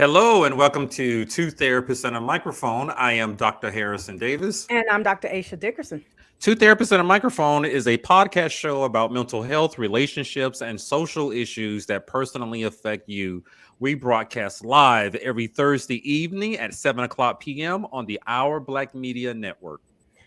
Hello and welcome to Two Therapists and a Microphone. I am Dr. Harrison Davis. And I'm Dr. Aisha Dickerson. Two Therapists and a Microphone is a podcast show about mental health, relationships, and social issues that personally affect you. We broadcast live every Thursday evening at 7 o'clock p.m. on the Our Black Media Network.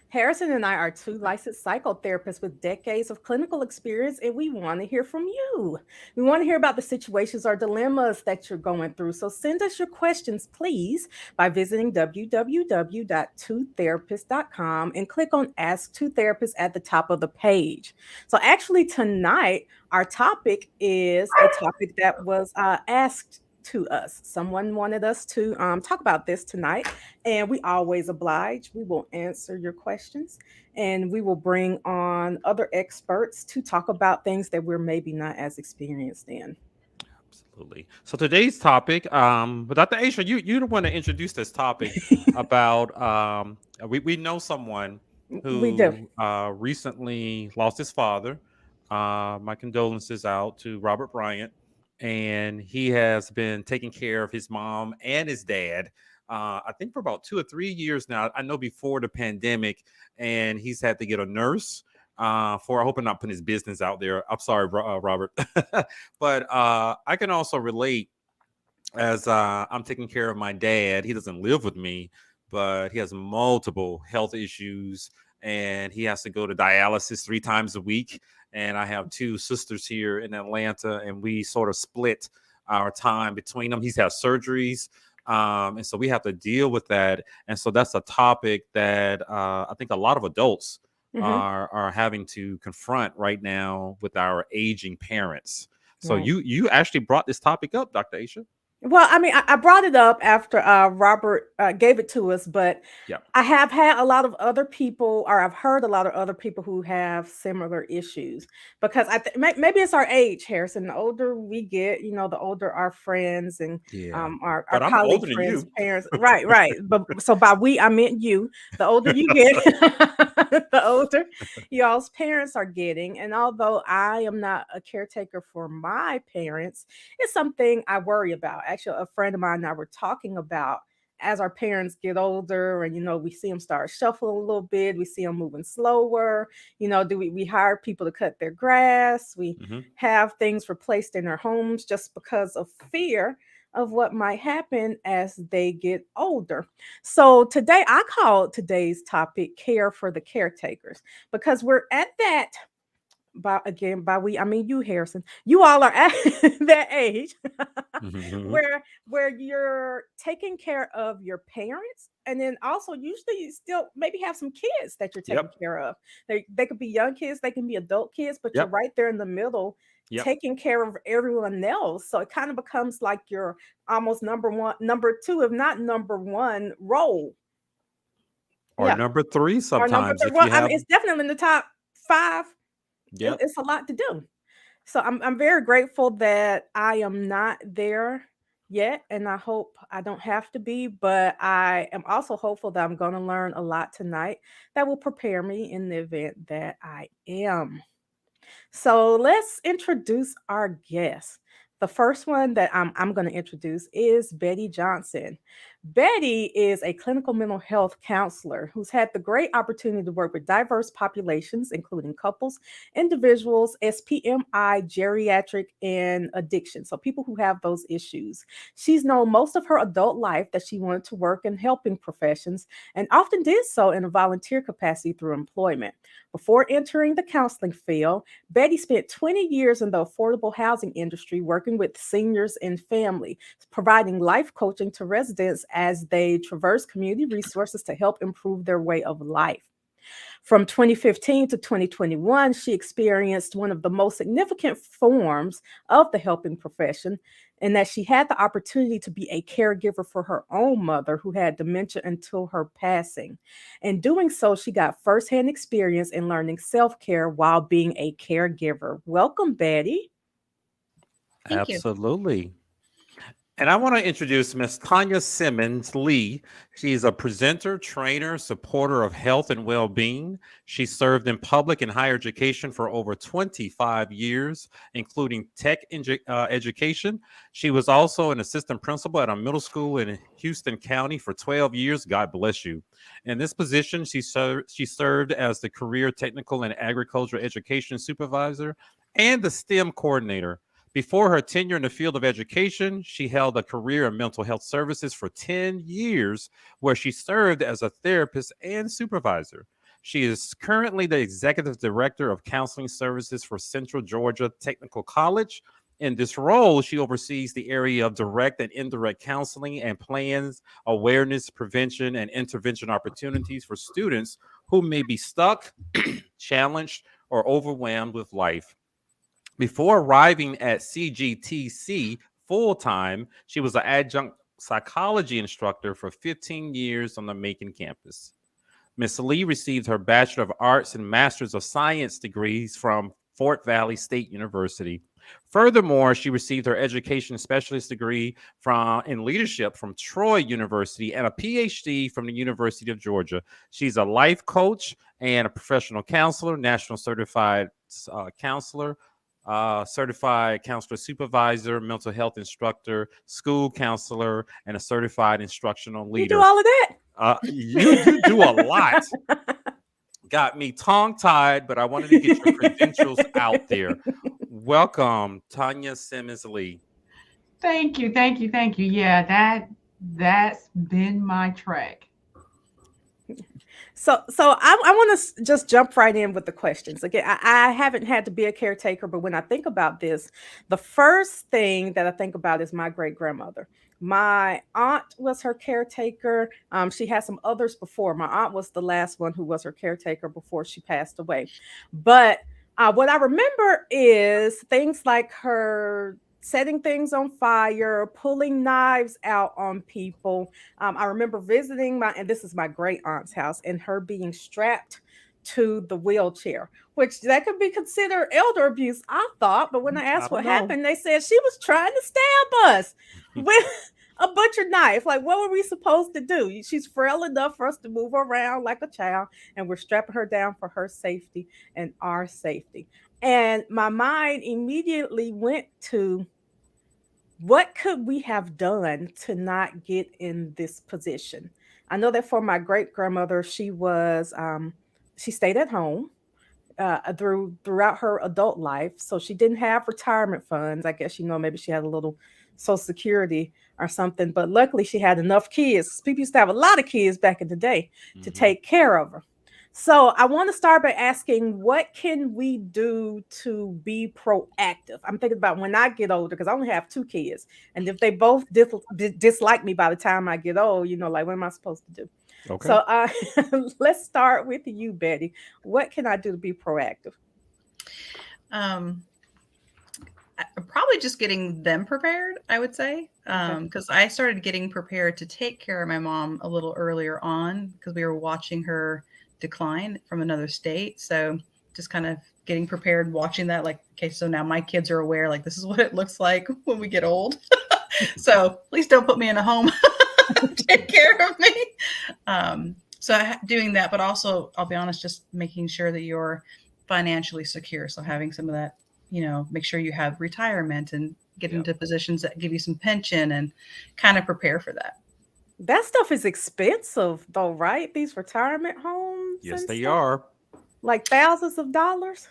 Harrison and I are two licensed psychotherapists with decades of clinical experience, and we want to hear from you. We want to hear about the situations or dilemmas that you're going through. So send us your questions, please, by visiting www.twotherapist.com and click on Ask Two Therapists at the top of the page. So, actually, tonight, our topic is a topic that was asked to us. Someone wanted us to talk about this tonight, and we always oblige. We will answer your questions, and we will bring on other experts to talk about things that we're maybe not as experienced in. Absolutely. So today's topic, but Dr. Aisha, you don't want to introduce this topic about we know someone We do. who recently lost his father. My condolences out to Robert Bryant, and he has been taking care of his mom and his dad. I think for about 2 or 3 years now. I know before the pandemic, and he's had to get a nurse. For I hope I'm not putting his business out there. I'm sorry, Robert, but I can also relate as I'm taking care of my dad. He doesn't live with me, but he has multiple health issues and he has to go to dialysis 3 times a week. And I have two sisters here in Atlanta, and we sort of split our time between them. He's had surgeries. And so we have to deal with that. And so that's a topic that I think a lot of adults Hmm. are having to confront right now with our aging parents. So Right. you actually brought this topic up, Dr. Aisha. Well, I mean, I brought it up after Robert gave it to us, but Yeah. I have had a lot of other people, or I've heard a lot of other people who have similar issues because maybe it's our age, Harrison. The older we get, the older our friends and Yeah. our But I'm colleague older than friends, you. parents, right, right. But so by we, I meant you. The older you get, the older y'all's parents are getting. And although I am not a caretaker for my parents, it's something I worry about. Actually, a friend of mine and I were talking about as our parents get older and we see them start shuffling a little bit, we see them moving slower. Do we hire people to cut their grass, we Hmm. have things replaced in their homes just because of fear of what might happen as they get older. So today I call today's topic care for the caretakers, because we're at that, by we, I mean you, Harrison. You all are at that age Hmm. where you're taking care of your parents, and then also usually you still maybe have some kids that you're taking Yep. care of. They could be young kids, they can be adult kids, but you're Yep. right there in the middle Yep. taking care of everyone else. So it kind of becomes like your almost number one, number two, if not number one role. Or Yeah. number three Or number sometimes three. if Well, you I mean, have. it's definitely in the top five. Yep. It's a lot to do. So I'm very grateful that I am not there yet, and I hope I don't have to be, but I am also hopeful that I'm going to learn a lot tonight that will prepare me in the event that I am. So let's introduce our guest. The first one that I'm going to introduce is Betty Johnson. Betty is a clinical mental health counselor who's had the great opportunity to work with diverse populations, including couples, individuals, SPMI, geriatric, and addiction. So, people who have those issues. She's known most of her adult life that she wanted to work in helping professions and often did so in a volunteer capacity through employment. Before entering the counseling field, Betty spent 20 years in the affordable housing industry working with seniors and family, providing life coaching to residents as they traverse community resources to help improve their way of life. From 2015 to 2021, she experienced one of the most significant forms of the helping profession, in that she had the opportunity to be a caregiver for her own mother who had dementia until her passing. In doing so, she got firsthand experience in learning self care while being a caregiver. Welcome, Betty. Thank you. Absolutely. And I want to introduce Miss Tanya Simmons Lee. She's a presenter, trainer, supporter of health and well being. She served in public and higher education for over 25 years, including education. She was also an assistant principal at a middle school in Houston County for 12 years. God bless you. In this position, she served as the career technical and agricultural education supervisor and the STEM coordinator. Before her tenure in the field of education, she held a career in mental health services for 10 years, where she served as a therapist and supervisor. She is currently the executive director of counseling services for Central Georgia Technical College. In this role, she oversees the area of direct and indirect counseling and plans awareness, prevention, and intervention opportunities for students who may be stuck, challenged, or overwhelmed with life. Before arriving at CGTC full time, she was an adjunct psychology instructor for 15 years on the Macon campus. Miss Lee received her Bachelor of Arts and Master's of Science degrees from Fort Valley State University. Furthermore, she received her education specialist degree in leadership from Troy University and a PhD from the University of Georgia. She's a life coach and a professional counselor, national certified counselor, certified counselor supervisor, mental health instructor, school counselor, and a certified instructional You do leader. all of that? You do a lot. Got me tongue tied, but I wanted to get your credentials out there. Welcome, Tanya Simmons Lee. Thank you, thank you, thank you. Yeah, that's been my track. So I want to just jump right in with the questions. Again, I haven't had to be a caretaker, but when I think about this, the first thing that I think about is my great grandmother. My aunt was her caretaker. She had some others before. My aunt was the last one who was her caretaker before she passed away. But what I remember is things like her setting things on fire, pulling knives out on people. I remember visiting and this is my great aunt's house, and her being strapped to the wheelchair, which that could be considered elder abuse, I thought. But when I I asked don't what know. happened, they said she was trying to stab us with a butcher knife. Like, what were we supposed to do? She's frail enough for us to move around like a child, and we're strapping her down for her safety and our safety. And my mind immediately went to what could we have done to not get in this position? I know that for my great grandmother, she stayed at home throughout her adult life, so she didn't have retirement funds. I guess maybe she had a little Social Security or something, but luckily she had enough kids. People used to have a lot of kids back in the day to Mm-hmm. take care of her. So I want to start by asking, what can we do to be proactive? I'm thinking about when I get older, because I only have two kids, and if they both dislike me by the time I get old, like, what am I supposed to do? Okay. So let's start with you, Betty. What can I do to be proactive? Um, Probably just getting them prepared, I would say, Okay. because I started getting prepared to take care of my mom a little earlier on because we were watching her decline from another state. So just kind of getting prepared, watching that, like, okay, so now my kids are aware, like, this is what it looks like when we get old. So please don't put me in a home. Take care of me. Doing that, but also, I'll be honest, just making sure that you're financially secure. So having some of that, make sure you have retirement and get Yep. into positions that give you some pension and kind of prepare for that. That stuff is expensive, though, right? These retirement homes Yes, and they stuff, are. like thousands of dollars.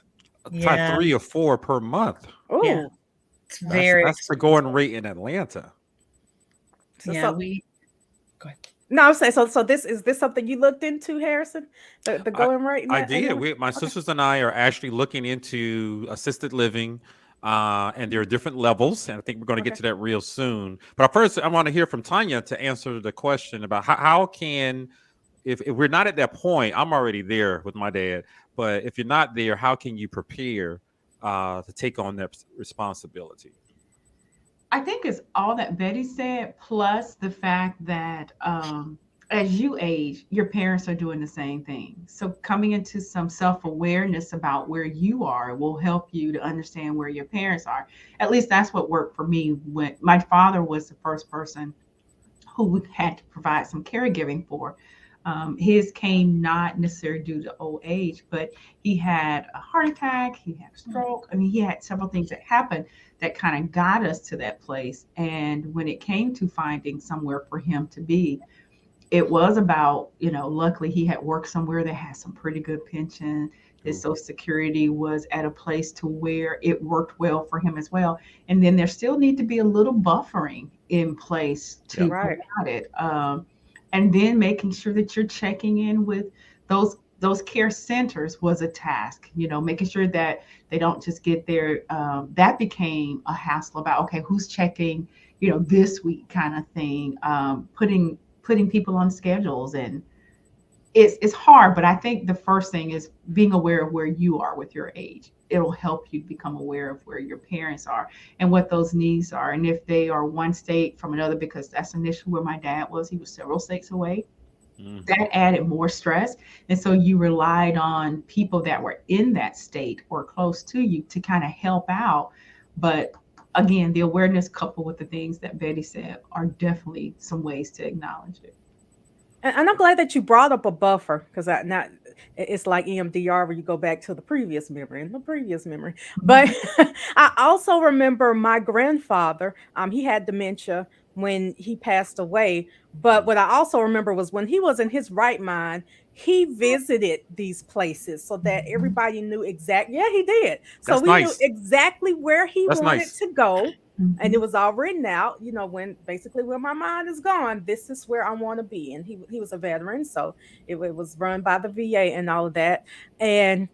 Try Yeah. 3 or 4 per month. Yeah. Oh, It's That's very that's the going expensive. rate in Atlanta. so, Yeah. so Go ahead. no, I'm saying, so this something you looked into, Harrison? The I going rate in I that in did. that? My Okay, sisters and I are actually looking into assisted living, and there are different levels, and I think we're going to get okay. to that real soon. But first, I want to hear from Tanya to answer the question about how can, if we're not at that point, I'm already there with my dad, but if you're not there, how can you prepare to take on that responsibility? I think it's all that Betty said, plus the fact that as you age, your parents are doing the same thing. So coming into some self-awareness about where you are will help you to understand where your parents are. At least that's what worked for me when my father was the first person who we had to provide some caregiving for. His came not necessarily due to old age, but he had a heart attack, he had a stroke. I mean, he had several things that happened that kind of got us to that place. And when it came to finding somewhere for him to be, it was about, luckily he had worked somewhere that had some pretty good pension. His Ooh. social security was at a place to where it worked well for him as well. And then there still need to be a little buffering in place to Yep. Right. provide it. And then making sure that you're checking in with those care centers was a task, making sure that they don't just get there. That became a hassle about, okay, who's checking, this week kind of thing, putting people on schedules, and it's hard. But I think the first thing is being aware of where you are with your age. It'll help you become aware of where your parents are and what those needs are, and if they are one state from another, because that's initially where my dad was. He was several states away. Mm. That added more stress, and so you relied on people that were in that state or close to you to kind of help out. But again, the awareness coupled with the things that Betty said are definitely some ways to acknowledge it. And I'm glad that you brought up a buffer, because it's like EMDR where you go back to the previous memory and the previous memory. But Mhm. I also remember my grandfather. He had dementia when he passed away. But what I also remember was when he was in his right mind, he visited these places so that Mhm. everybody knew exactly. Yeah, he did. So That's we knew nice. exactly where he That's wanted nice. to go, and it Mhm. was all written out, when my mind is gone, this is where I want to be. And he was a veteran, so it was run by the VA and all of that. And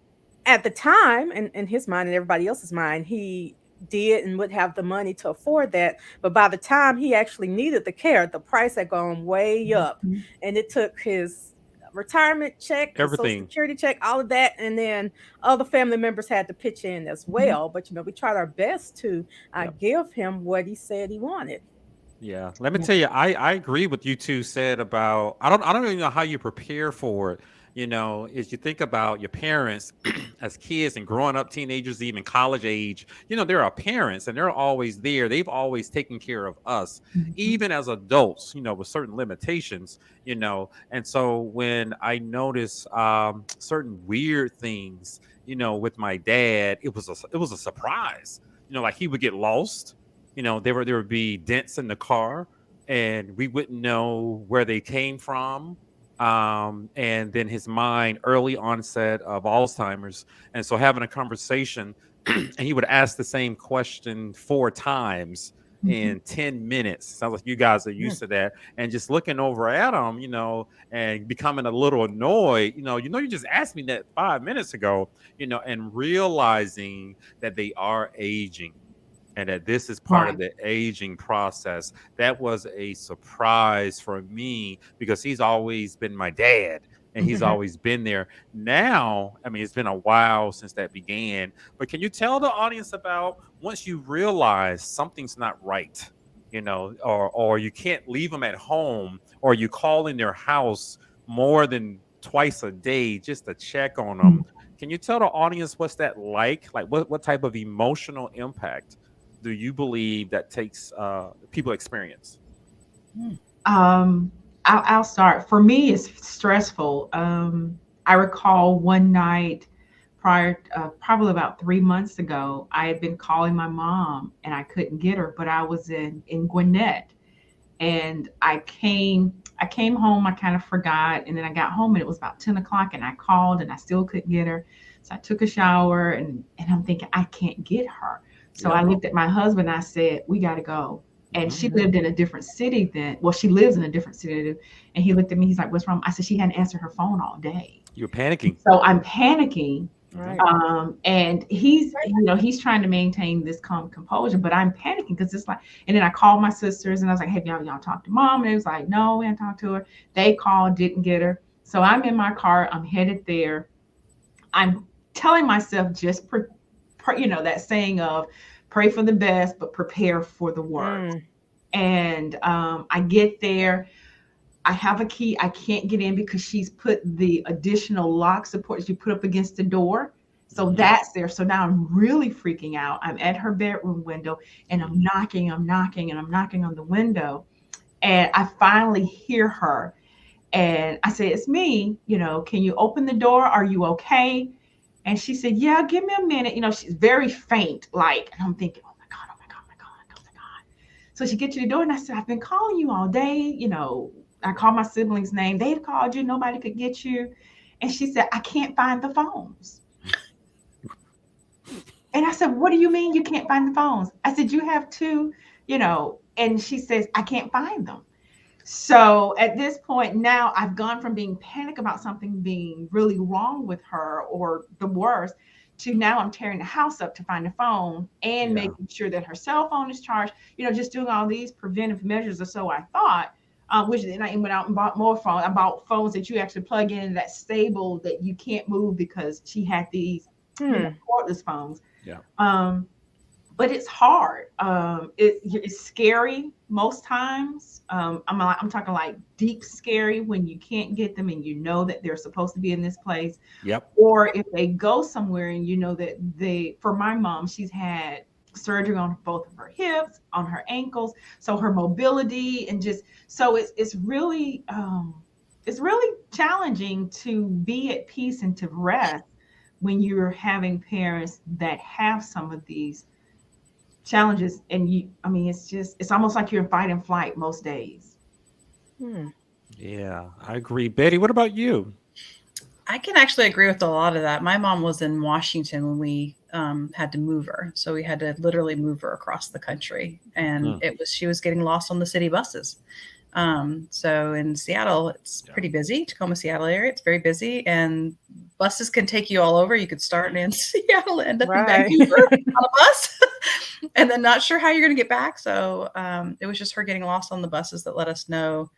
at the time, in his mind and everybody else's mind, he did and would have the money to afford that. But by the time he actually needed the care, the price had gone way up, Mhm. and it took his retirement check, his social Everything. security check, all of that, and then other family members had to pitch in as Mhm. well. But we tried our best to Yep. give him what he said he wanted. Yeah, let me Yeah. tell you, I agree with you two said about I don't even know how you prepare for it. Is you think about your parents as kids and growing up, teenagers, even college age. There are parents and they're always there. They've always taken care of us, Mhm. even as adults. With certain limitations. And so when I notice certain weird things, with my dad, it was a surprise. Like he would get lost. There would be dents in the car, and we wouldn't know where they came from. And then his mind, early onset of Alzheimer's, and so having a conversation, and he would ask the same question 4 times Mhm. in 10 minutes. Sounds like you guys are Mm. used to that. And just looking over at him, and becoming a little annoyed, you just asked me that 5 minutes ago, and realizing that they are aging and that this is part of Right. the aging process. That was a surprise for me because he's always been my dad and he's Mhm. always been there. Now, I mean, it's been a while since that began, but can you tell the audience about once you realize something's not right, or you can't leave them at home, or you call in their house more than twice a day just to check on them? Mhm. Can you tell the audience what's that like? Like what type of emotional impact do you believe that takes people experience? Mm. Um, I'll start. For me, it's stressful. I recall one night prior, probably about 3 months ago, I had been calling my mom and I couldn't get her, but I was in Gwinnett, and I came home. I kind of forgot, and then I got home and it was about 10 o'clock, and I called and I still couldn't get her. So I took a shower, and I'm thinking I can't get her. So I Yep. looked at my husband. I said, we got to go. And Hmm. she lived in a different city than, well, she lives in a different city. And he looked at me. He's like, what's wrong? I said, she hadn't answered her phone all day. You're panicking. So I'm panicking. Hmm. Right. And he's trying to maintain this calm composure, but I'm panicking because it's like, and then I called my sisters and I was like, hey, y'all talk to mom? And it was like, no, we haven't talked to her. They called, didn't get her. So I'm in my car, I'm headed there. I'm telling myself just, that saying of pray for the best, but prepare for the worst. Mm. And I get there. I have a key. I can't get in because she's put the additional lock support that you put up against the door. So that's there. So now I'm really freaking out. I'm at her bedroom window and I'm knocking, and I'm knocking on the window. And I finally hear her. And I say, it's me, can you open the door? Are you okay? And she said, yeah, give me a minute. She's very faint, like, and I'm thinking, oh my God, oh my God, oh my God, oh my God. So she gets to the door and I said, I've been calling you all day. I called my siblings' name. They've called you. Nobody could get you. And she said, I can't find the phones. And I said, what do you mean you can't find the phones? I said, you have two, and she says, I can't find them. So at this point now, I've gone from being panicked about something being really wrong with her or the worst to now I'm tearing the house up to find the phone and making sure that her cell phone is charged, just doing all these preventive measures, or so I thought. Which then I went out and bought more phones. I bought phones that you actually plug in that's stable, that you can't move, because she had these cordless phones. Yeah. But it's hard. It's scary most times. I'm talking like deep scary when you can't get them and you know that they're supposed to be in this place. Yep. Or if they go somewhere and you know that for my mom, she's had surgery on both of her hips, on her ankles, so her mobility, and so it's really challenging to be at peace and to rest when you're having parents that have some of these challenges. And it's almost like you're in fight and flight most days. Yeah, I agree. Betty, what about you? I can actually agree with a lot of that. My mom was in Washington when we had to move her. So we had to literally move her across the country. And she was getting lost on the city buses. So in Seattle, it's pretty busy. Tacoma, Seattle area, it's very busy. And buses can take you all over. You could start in Seattle, end up in Vancouver on a bus, and then not sure how you're going to get back. So it was just her getting lost on the buses that let us know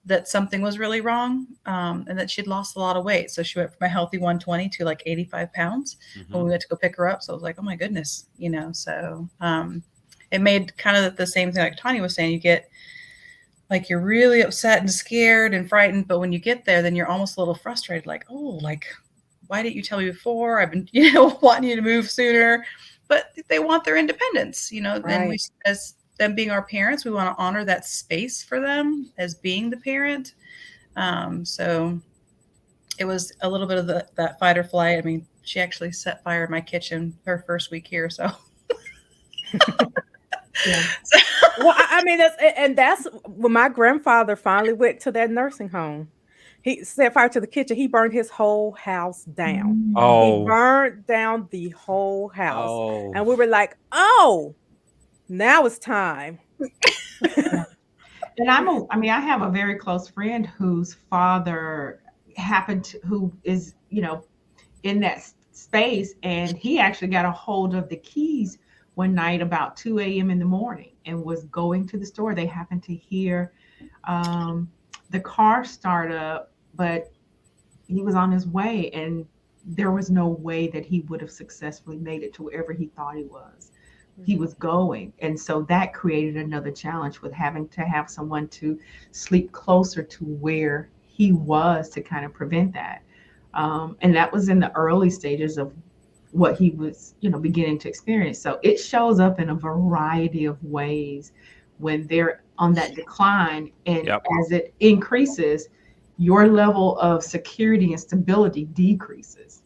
that something was really wrong, and that she'd lost a lot of weight. So she went from a healthy 120 to like 85 pounds when we went to go pick her up. So I was like, oh my goodness, so it made kind of the same thing like Tanya was saying. You get like, you're really upset and scared and frightened, but when you get there, then you're almost a little frustrated, like, oh, like, why didn't you tell me before? I've been, wanting you to move sooner. But they want their independence, Then we, as them being our parents, we want to honor that space for them as being the parent. So it was a little bit of that fight or flight. I mean, she actually set fire in my kitchen her first week here. So. Yeah. Well, that's when my grandfather finally went to that nursing home. He set fire to the kitchen. He burned his whole house down. Oh. He burned down the whole house. Oh. And we were like, oh, now it's time. And I have a very close friend whose father who is, in that space, and he actually got a hold of the keys one night about 2 a.m. in the morning and was going to the store. They happened to hear the car start up, but he was on his way, and there was no way that he would have successfully made it to wherever he thought he was. He was going. And so that created another challenge with having to have someone to sleep closer to where he was to kind of prevent that. And that was in the early stages of what he was, beginning to experience. So it shows up in a variety of ways when they're on that decline. And as it increases, your level of security and stability decreases.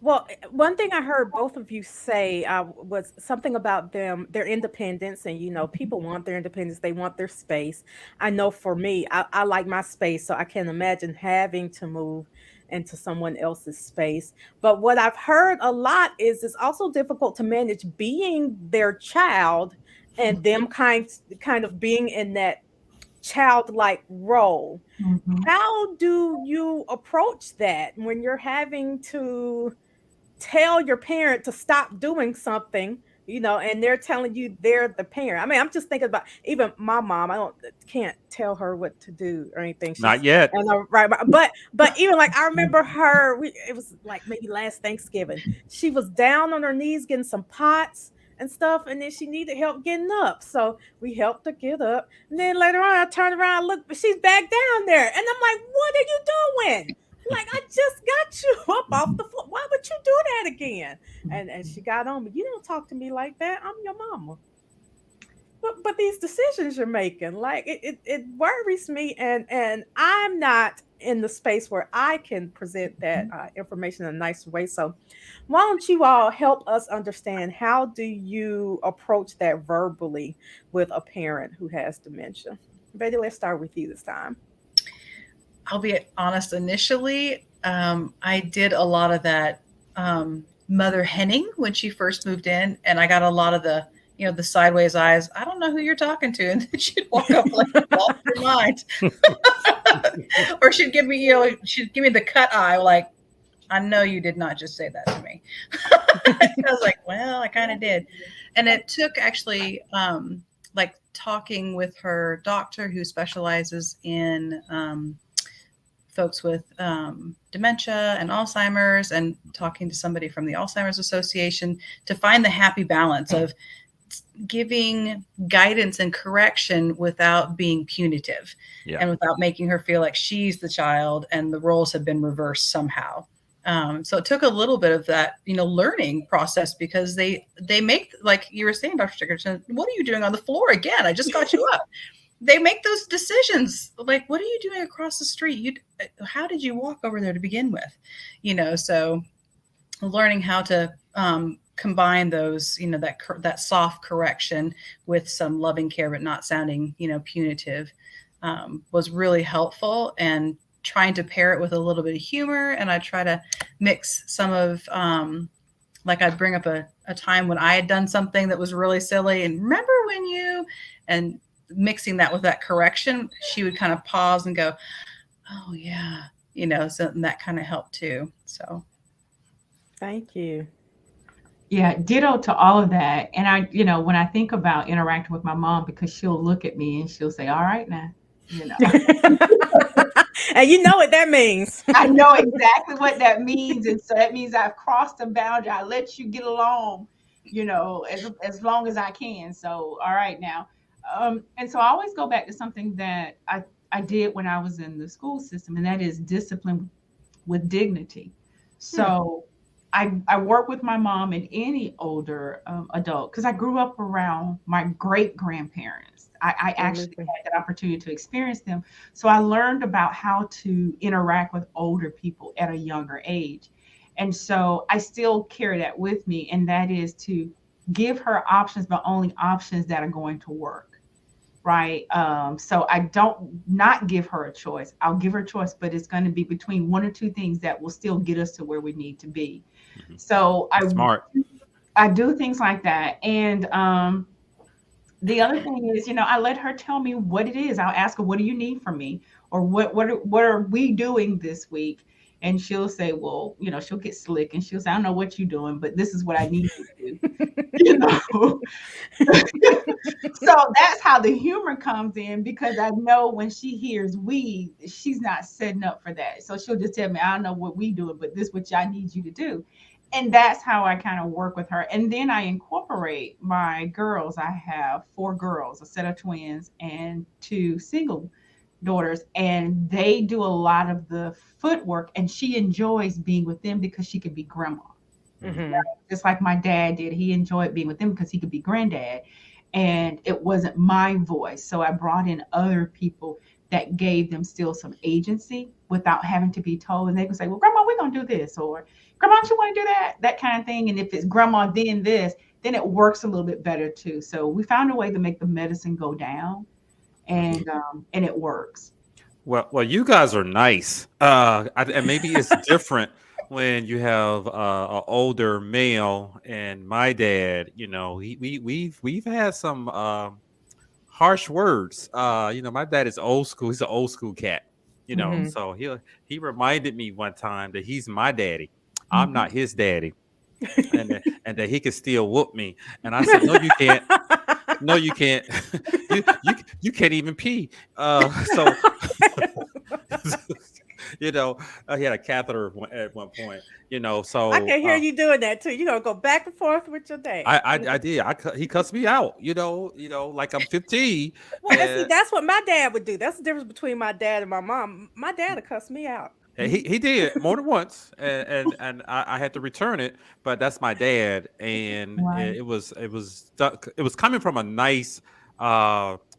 Well, one thing I heard both of you say was something about their independence. And, people want their independence. They want their space. I know for me, I like my space. So I can't imagine having to move into someone else's space. But what I've heard a lot is it's also difficult to manage being their child and them kind of being in that childlike role. How do you approach that when you're having to tell your parent to stop doing something, and they're telling you they're the parent? I mean, I'm just thinking about even my mom. Can't tell her what to do or anything. Not yet. Right. But even like, I remember her, it was like maybe last Thanksgiving. She was down on her knees getting some pots. and stuff, and then she needed help getting up. So we helped her get up. And then later on, I turned around, look, but she's back down there. And I'm like, what are you doing? Like, I just got you up off the floor. Why would you do that again? And she got on me. You don't talk to me like that. I'm your mama. But these decisions you're making, like it worries me, and I'm not in the space where I can present that information in a nice way. So why don't you all help us understand, how do you approach that verbally with a parent who has dementia? Betty, let's start with you this time. I'll be honest, initially, I did a lot of that mother henning when she first moved in, and I got a lot of the, the sideways eyes. I don't know who you're talking to. And then she'd walk up like, off your mind. Or she'd give me, the cut eye, like, I know you did not just say that to me. I was like, well, I kind of did. And it took actually like talking with her doctor who specializes in folks with dementia and Alzheimer's, and talking to somebody from the Alzheimer's Association to find the happy balance of giving guidance and correction without being punitive, and without making her feel like she's the child and the roles have been reversed somehow. So it took a little bit of that, learning process, because they make, like you were saying, Dr. Dickerson, what are you doing on the floor again? I just got you up. They make those decisions. Like, what are you doing across the street? How did you walk over there to begin with? So learning how to combine those, that soft correction with some loving care, but not sounding, punitive, was really helpful. And trying to pair it with a little bit of humor. And I try to mix some of, like, I'd bring up a time when I had done something that was really silly, and remember when and mixing that with that correction, she would kind of pause and go, oh yeah, so that kind of helped too. So thank you. Yeah, ditto to all of that. And I, when I think about interacting with my mom, because she'll look at me and she'll say, all right now, And you know what that means. I know exactly what that means. And so that means I've crossed a boundary. I let you get along, as long as I can. So, all right now. And so I always go back to something that I did when I was in the school system, and that is discipline with dignity. So I work with my mom and any older adult, because I grew up around my great grandparents. I actually had that opportunity to experience them. So I learned about how to interact with older people at a younger age. And so I still carry that with me, and that is to give her options, but only options that are going to work. Right. So I don't not give her a choice. I'll give her a choice, but it's going to be between one or two things that will still get us to where we need to be. Mm-hmm. So I do things like that. And the other thing is, I let her tell me what it is. I'll ask her, what do you need from me? Or what are we doing this week? And she'll say, well, she'll get slick and she'll say, I don't know what you're doing, but this is what I need you to do. So that's how the humor comes in, because I know when she hears we, she's not setting up for that. So she'll just tell me, I don't know what we doing, but this is what I need you to do. And that's how I kind of work with her. And then I incorporate my girls. I have 4 girls, a set of twins, and 2 single daughters, and they do a lot of the footwork, and she enjoys being with them because she could be grandma. Mm-hmm. Right? Just like my dad did. He enjoyed being with them because he could be granddad, and it wasn't my voice. So I brought in other people that gave them still some agency without having to be told. And they could say, well, grandma, we're going to do this, or grandma, you want to do that kind of thing. And if it's grandma, then this, then it works a little bit better too. So we found a way to make the medicine go down, and it works. Well, you guys are nice. And maybe it's different when you have an older male, and my dad, we've had some harsh words. My dad is old school. He's an old school cat. So he reminded me one time that he's my daddy. I'm not his daddy, and that he could still whoop me. And I said, no, you can't. No, you can't. you can't even pee. So you know, he had a catheter at one point, I so can hear you doing that too. You're gonna go back and forth with your dad. I did. He cussed me out, like I'm 15. Well, and see, that's what my dad would do. That's the difference between my dad and my mom. My dad would cuss me out. He did more than once, and I had to return it. But that's my dad, and Right. it was coming from a nice,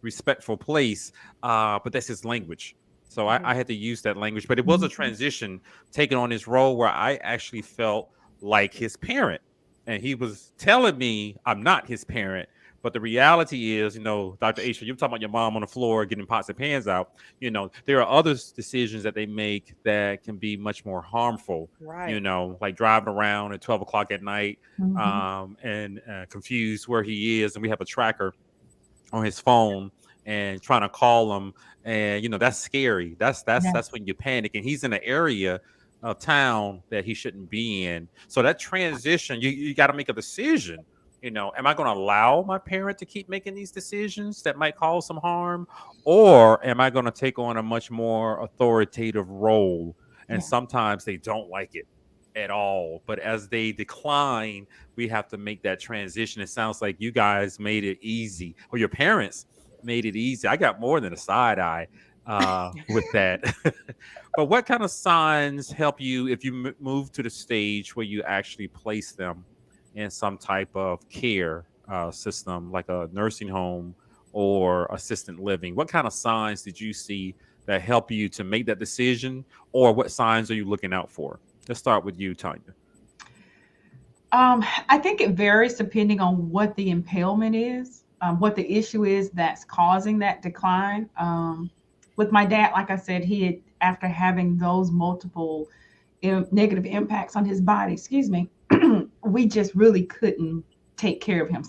respectful place. But that's his language, so Mhm. I had to use that language. But it was a Mhm. transition taking on this role where I actually felt like his parent, and he was telling me I'm not his parent. But the reality is, Dr. Aisha, you're talking about your mom on the floor getting pots and pans out. There are other decisions that they make that can be much more harmful, Right. like driving around at 12 o'clock at night, Mhm. and confused where he is. And we have a tracker on his phone and trying to call him. And, that's scary. Yeah. That's when you panic. And he's in an area of town that he shouldn't be in. So that transition, you got to make a decision. Am I going to allow my parent to keep making these decisions that might cause some harm? Or am I going to take on a much more authoritative role? And Yeah. sometimes they don't like it at all. But as they decline, we have to make that transition. It sounds like you guys made it easy, or your parents made it easy. I got more than a side eye with that. But what kind of signs help you if you move to the stage where you actually place them in some type of care system, like a nursing home or assistant living? What kind of signs did you see that help you to make that decision, or what signs are you looking out for? Let's start with you, Tanya. I think it varies depending on what the impairment is, what the issue is that's causing that decline. With my dad, like I said, he had, after having those multiple negative impacts on his body, excuse me, we just really couldn't take care of him.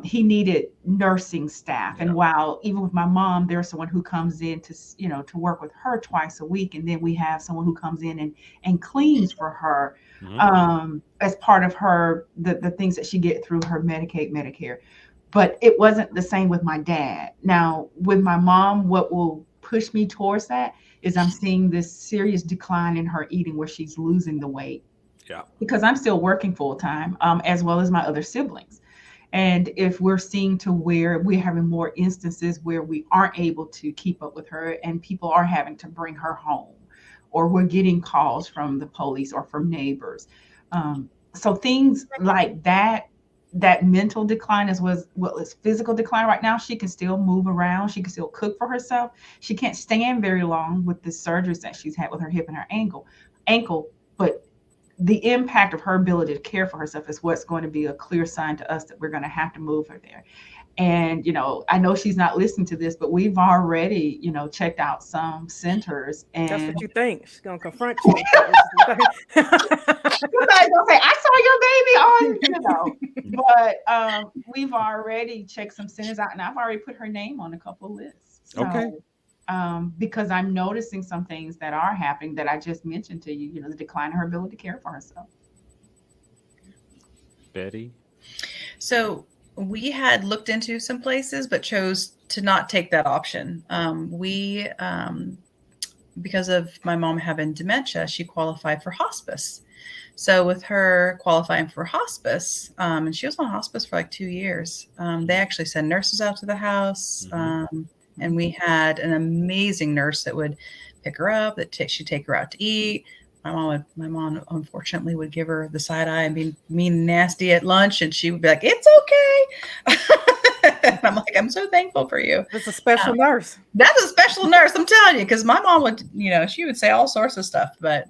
He needed nursing staff. Yeah. And while even with my mom, there's someone who comes in to, to work with her twice a week. And then we have someone who comes in and cleans for her, Mhm. as part of the things that she get through her Medicaid, Medicare. But it wasn't the same with my dad. Now, with my mom, what will push me towards that is I'm seeing this serious decline in her eating where she's losing the weight Yeah. because I'm still working full time, as well as my other siblings. And if we're seeing to where we're having more instances where we aren't able to keep up with her and people are having to bring her home, or we're getting calls from the police or from neighbors. So things like that mental decline as well as physical decline. Right now, she can still move around. She can still cook for herself. She can't stand very long with the surgeries that she's had with her hip and her ankle, but the impact of her ability to care for herself is what's going to be a clear sign to us that we're going to have to move her there. And, I know she's not listening to this, but we've already, checked out some centers. That's And what you think. She's gonna confront you. somebody's gonna say, I saw your baby on, but we've already checked some centers out and I've already put her name on a couple lists. So, Okay. because I'm noticing some things that are happening that I just mentioned to you, the decline in her ability to care for herself. Betty. So we had looked into some places, but chose to not take that option. Because of my mom having dementia, she qualified for hospice. So with her qualifying for hospice, and she was on hospice for like 2 years, they actually send nurses out to the house. And we had an amazing nurse that would pick her up, she'd take her out to eat. My mom unfortunately would give her the side eye and be mean and nasty at lunch, and she would be like, "It's okay." And I'm like, "I'm so thankful for you." It's a special nurse. That's a special nurse, I'm telling you, because my mom would, she would say all sorts of stuff, but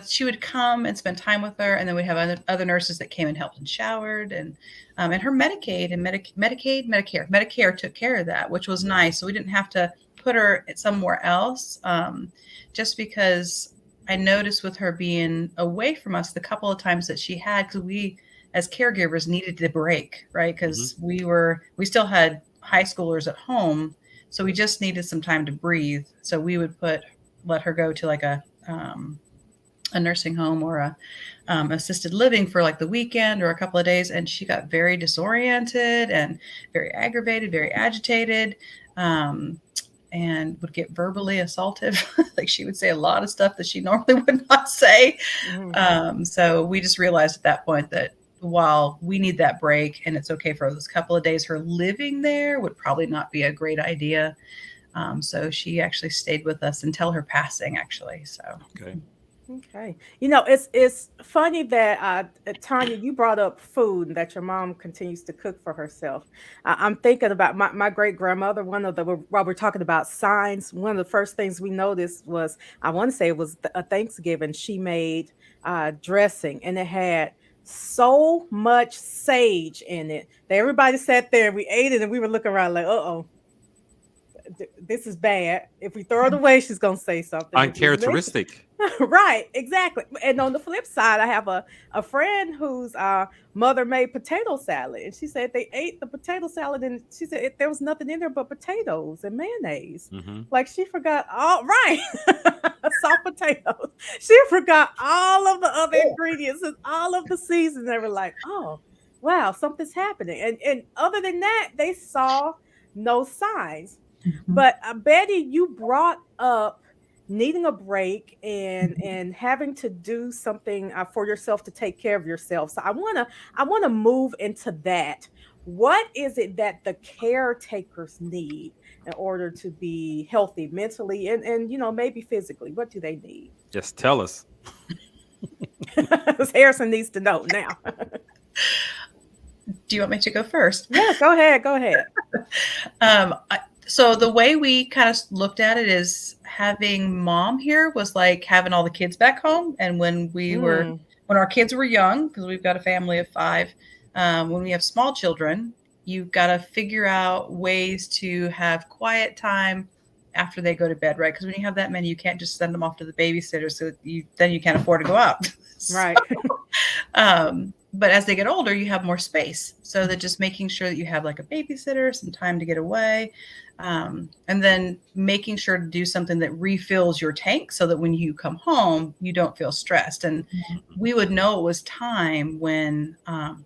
she would come and spend time with her, and then we'd have other nurses that came and helped and showered, and her Medicaid and Medicare took care of that, which was nice. So we didn't have to put her somewhere else, just because I noticed with her being away from us the couple of times that she had, because we as caregivers needed the break, right? Because we still had high schoolers at home, so we just needed some time to breathe. So we would let her go to like a nursing home or a assisted living for like the weekend or a couple of days, and she got very disoriented and very aggravated, very agitated. and would get verbally assaultive. Like she would say a lot of stuff that she normally would not say. So we just realized at that point that while we need that break and it's okay for those couple of days, her living there would probably not be a great idea. So she actually stayed with us until her passing, actually. So Okay. Okay. It's funny that Tanya, you brought up food and that your mom continues to cook for herself. I'm thinking about my great grandmother. One of the while we're talking about signs, one of the first things we noticed was, I want to say it was a Thanksgiving. She made dressing, and it had so much sage in it that everybody sat there and we ate it, and we were looking around like, uh-oh, this is bad. If we throw it away, she's gonna say something. If we make Uncharacteristic. right, exactly. And on the flip side, I have a friend whose mother made potato salad, and she said they ate the potato salad, and she said there was nothing in there but potatoes and mayonnaise. Hmm. Like she forgot all right, soft potatoes. She forgot all of the other ingredients and all of the seasons. They were like, oh wow, something's happening. And other than that, they saw no signs. Mhm. But Betty, you brought up needing a break and having to do something for yourself to take care of yourself. So I want to move into that. What is it that the caretakers need in order to be healthy mentally and maybe physically? What do they need? Just tell us. Harrison needs to know now. do you want me to go first? Yeah, go ahead. Go ahead. So the way we kind of looked at it is having mom here was like having all the kids back home. And when when our kids were young, because we've got a family of 5, when we have small children, you've got to figure out ways to have quiet time after they go to bed, right? Because when you have that many, you can't just send them off to the babysitter. So then you can't afford to go out. Right. But as they get older, you have more space. So that just making sure that you have like a babysitter, some time to get away, and then making sure to do something that refills your tank so that when you come home, you don't feel stressed. And we would know it was time when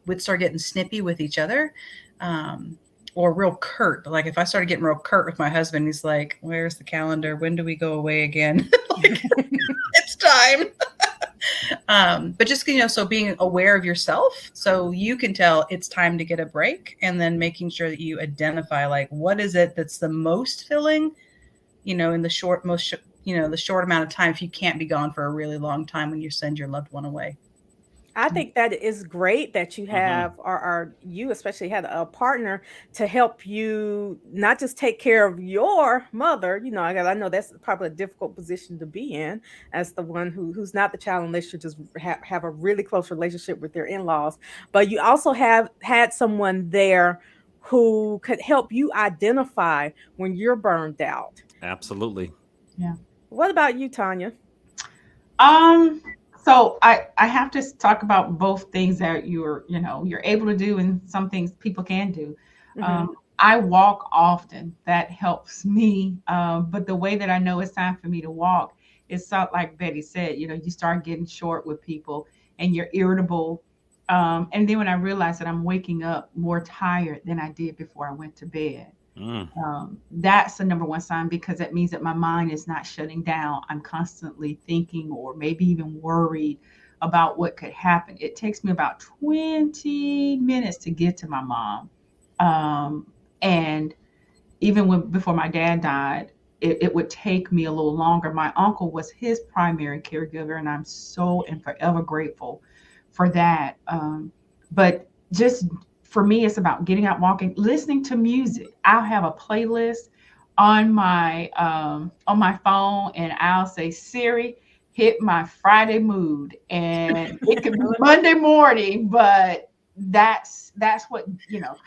we'd start getting snippy with each other, or real curt. Like if I started getting real curt with my husband, he's like, where's the calendar? When do we go away again? Like, it's time. But just, so being aware of yourself so you can tell it's time to get a break, and then making sure that you identify like what is it that's the most filling, in the short amount of time, if you can't be gone for a really long time when you send your loved one away. I think that is great that you Mhm. have, or you especially had a partner to help you not just take care of your mother. I know that's probably a difficult position to be in as the one who's not the child unless you just have a really close relationship with their in-laws. But you also have had someone there who could help you identify when you're burned out. Absolutely. Yeah. What about you, Tanya? So I have to talk about both things that you're able to do and some things people can do. Mhm. I walk often. That helps me. But the way that I know it's time for me to walk is like Betty said, you start getting short with people and you're irritable. And then when I realize that I'm waking up more tired than I did before I went to bed, Mm. that's the number one sign, because that means that my mind is not shutting down. I'm constantly thinking or maybe even worried about what could happen. It takes me about 20 minutes to get to my mom. And even before my dad died, it would take me a little longer. My uncle was his primary caregiver, and I'm so and forever grateful for that. But just for me, it's about getting out, walking, listening to music. I'll have a playlist on my phone, and I'll say, Siri, hit my Friday mood, and it could be Monday morning, but that's what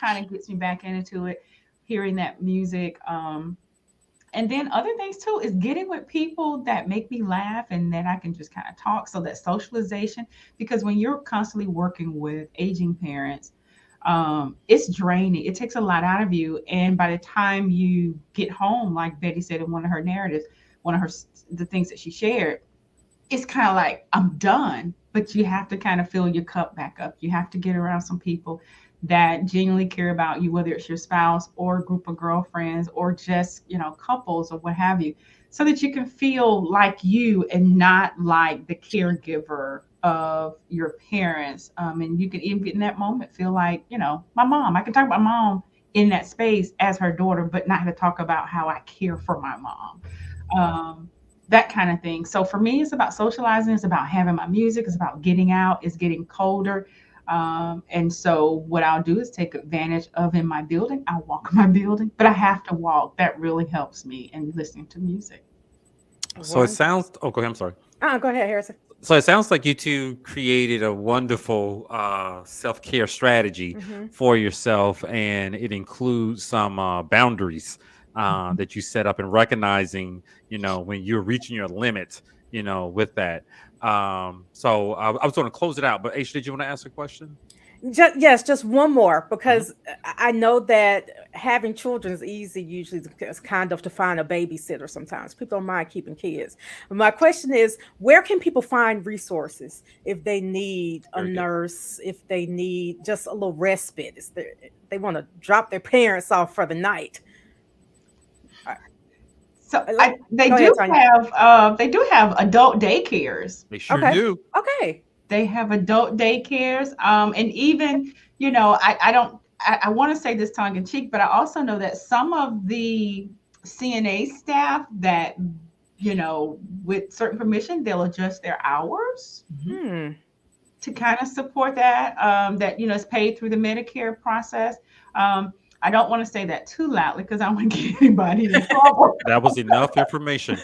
kind of gets me back into it, hearing that music. And then other things too is getting with people that make me laugh and that I can just kind of talk. So that socialization, because when you're constantly working with aging parents, it's draining. It takes a lot out of you. And by the time you get home, like Betty said in one of her narratives, the things that she shared, it's kind of like, I'm done. But you have to kind of fill your cup back up. You have to get around some people that genuinely care about you, whether it's your spouse or a group of girlfriends or just, couples or what have you, so that you can feel like you and not like the caregiver of your parents. And you can even in that moment feel like, my mom, I can talk about mom in that space as her daughter, but not to talk about how I care for my mom. That kind of thing. So for me, it's about socializing. It's about having my music. It's about getting out. It's getting colder. And so what I'll do is take advantage of in my building. I'll walk in my building, but I have to walk. That really helps me in listening to music. So it One. sounds. Oh, go ahead. I'm sorry. Go ahead, Harrison. So it sounds like you two created a wonderful self care strategy Hmm. for yourself, and it includes some boundaries Mhm. that you set up and recognizing, when you're reaching your limit, with that. So I was going to close it out, but H, did you want to ask a question? Yes, just one more Hmm. because I know that having children is easy usually it's kind of to find a babysitter sometimes. People don't mind keeping kids. But my question is, where can people find resources if they need a Very good. nurse, if they need just a little respite, is there, they want to drop their parents off for the night? Uh, So let- they Go ahead, do Tanya. have adult daycares. They sure Okay. do. Okay. They have adult daycares. And even, I don't, I want to say this tongue in cheek, but I also know that some of the CNA staff that, with certain permission, they'll adjust their hours Mhm. Hmm. to kind of support that, that, is paid through the Medicare process. I don't want to say that too loudly because I don't want to get anybody in trouble. That was enough information.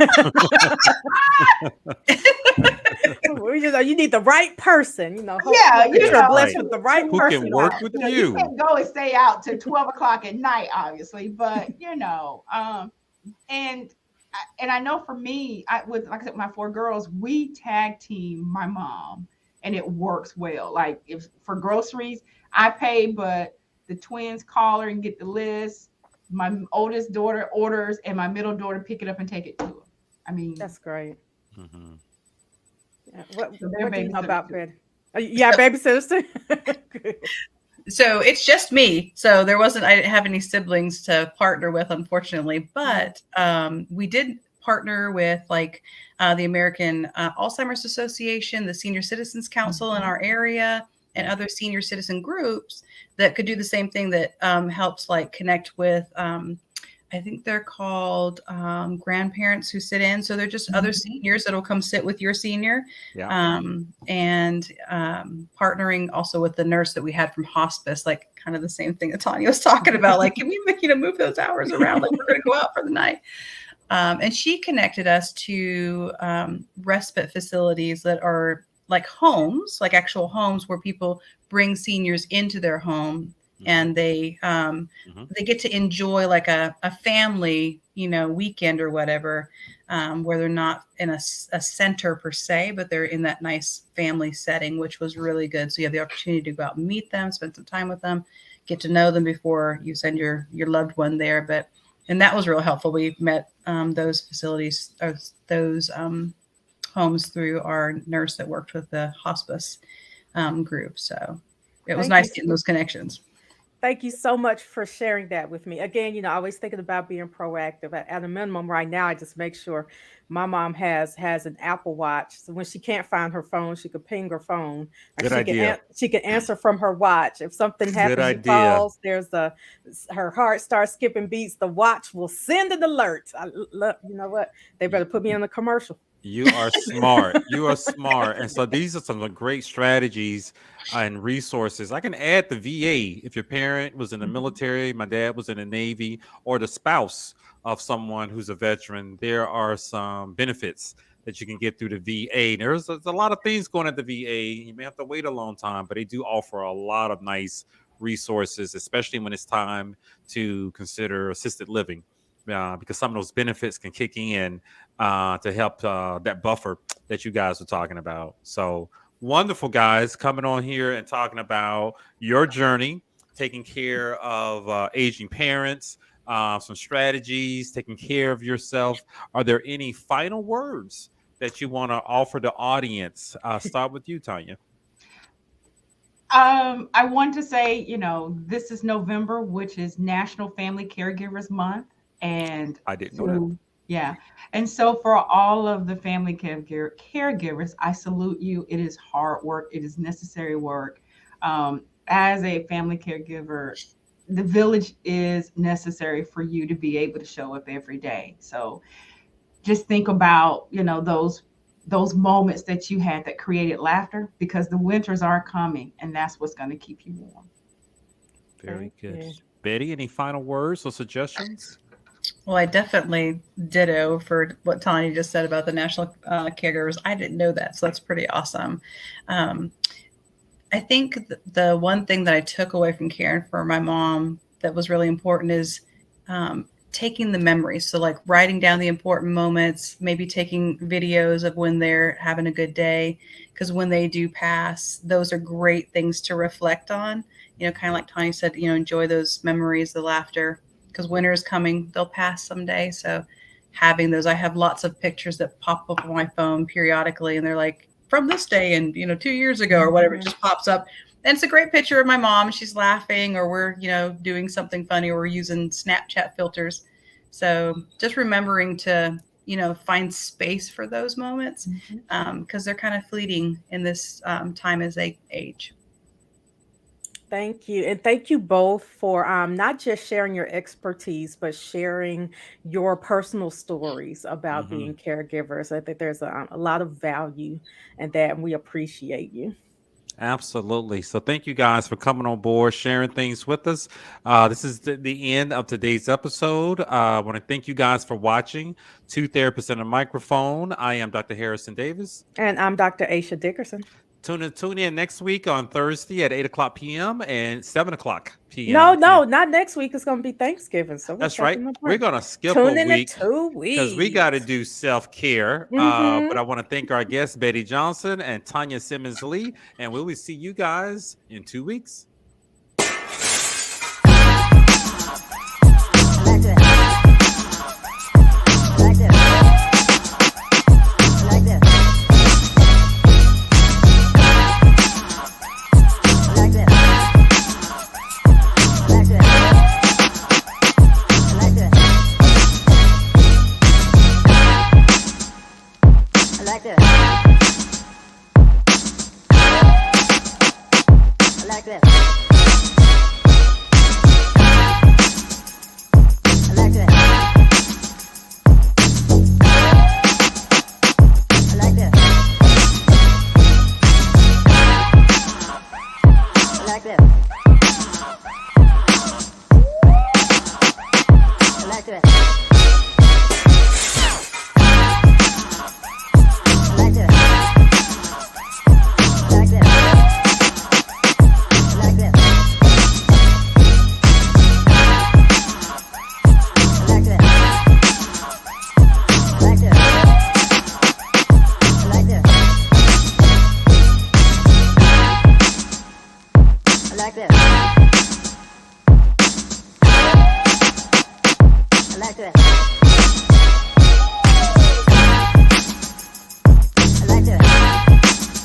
You need the right person. Yeah, Hopefully that you're blessed Right. with the right Who can person. work with you you? can't go and stay out to 12 o'clock at night, obviously, but and I know for me, with like I said, my four girls, we tag team my mom, and it works well. Like if for groceries, I pay, but the twins call her and get the list. My oldest daughter orders, and my middle daughter pick it up and take it to her. I mean, That's great. Mhm. Yeah. What so they're What do you know babysitters about too. bed? Yeah, babysitters too. Good. So it's just me. So there wasn't, I didn't have any siblings to partner with, unfortunately. Mhm. But we did partner with like the American Alzheimer's Association, the Senior Citizens Council in Mhm. our area, and other senior citizen groups that could do the same thing that helps like connect with. I think they're called grandparents who sit in. So they're just other Mhm. seniors that'll come sit with your senior, Yeah. and partnering also with the nurse that we had from hospice, like kind of the same thing that Tanya was talking about. Like, can we move those hours around? Like, we're going to go out for the night. And she connected us to respite facilities that are like homes, like actual homes where people bring seniors into their home, Mhm. and Mhm. they get to enjoy like a family, weekend or whatever, where they're not in a center per se, but they're in that nice family setting, which was really good. So you have the opportunity to go out and meet them, spend some time with them, get to know them before you send your loved one there. But and that was real helpful. We met those facilities, or those homes through our nurse that worked with the hospice group. So it was Thank you. nice getting those connections. Thank you so much for sharing that with me. Again, always thinking about being proactive. At a minimum, right now, I just make sure my mom has an Apple Watch, so when she can't find her phone, she could ping her phone, or Good idea. she can answer from her watch. If something Good happens, she idea. falls. Her heart starts skipping beats. The watch will send an alert. You know what? They better put me in a commercial. You are smart. You are smart. And so these are some great strategies and resources. I can add the VA if your parent was in the Mhm. military, my dad was in the Navy, or the spouse of someone who's a veteran. There are some benefits that you can get through the VA. There's a lot of things going at the VA. You may have to wait a long time, but they do offer a lot of nice resources, especially when it's time to consider assisted living. Because some of those benefits can kick in to help that buffer that you guys were talking about. So wonderful, guys, coming on here and talking about your journey, taking care of aging parents, some strategies, taking care of yourself. Are there any final words that you want to offer the audience? Start with you, Tanya. I want to say, this is November, which is National Family Caregivers Month. And I didn't know that. so, yeah. And so, for all of the family caregivers, I salute you. It is hard work, it is necessary work. As a family caregiver, the village is necessary for you to be able to show up every day. So, just think about, those moments that you had that created laughter, because the winters are coming and that's what's going to keep you warm. Very Thank good. you. Betty, any final words or suggestions? Well, I definitely ditto for what Tanya just said about the national caregivers. I didn't know that, so that's pretty awesome. Um, I think the one thing that I took away from caring for my mom that was really important is taking the memories. So, like writing down the important moments, maybe taking videos of when they're having a good day. Because when they do pass, those are great things to reflect on. Kind of like Tanya said, enjoy those memories, the laughter. Because winter is coming, they'll pass someday. So, having those, I have lots of pictures that pop up on my phone periodically, and they're like, from this day and 2 years ago or whatever, it just pops up, and it's a great picture of my mom. She's laughing, or we're doing something funny, or we're using Snapchat filters. So just remembering to find space for those moments, because they're kind of fleeting in this time as they age. Thank you. And thank you both for not just sharing your expertise, but sharing your personal stories about Hmm. being caregivers. I think there's a lot of value in that, and we appreciate you. Absolutely. So thank you guys for coming on board, sharing things with us. This is the end of today's episode. I want to thank you guys for watching Two Therapists and a Microphone. I am Dr. Harrison Davis. And I'm Dr. Aisha Dickerson. Tune in next week on Thursday at 8 o'clock p.m. and 7 o'clock No, p.m. no, not next week. It's going to be Thanksgiving. So we're That's right. stepping We're apart. going to skip a Tune in in week 2 weeks. because we got to do self-care. Mm-hmm. But I want to thank our guests, Betty Johnson and Tanya Simmons Lee. And we will see you guys in 2 weeks.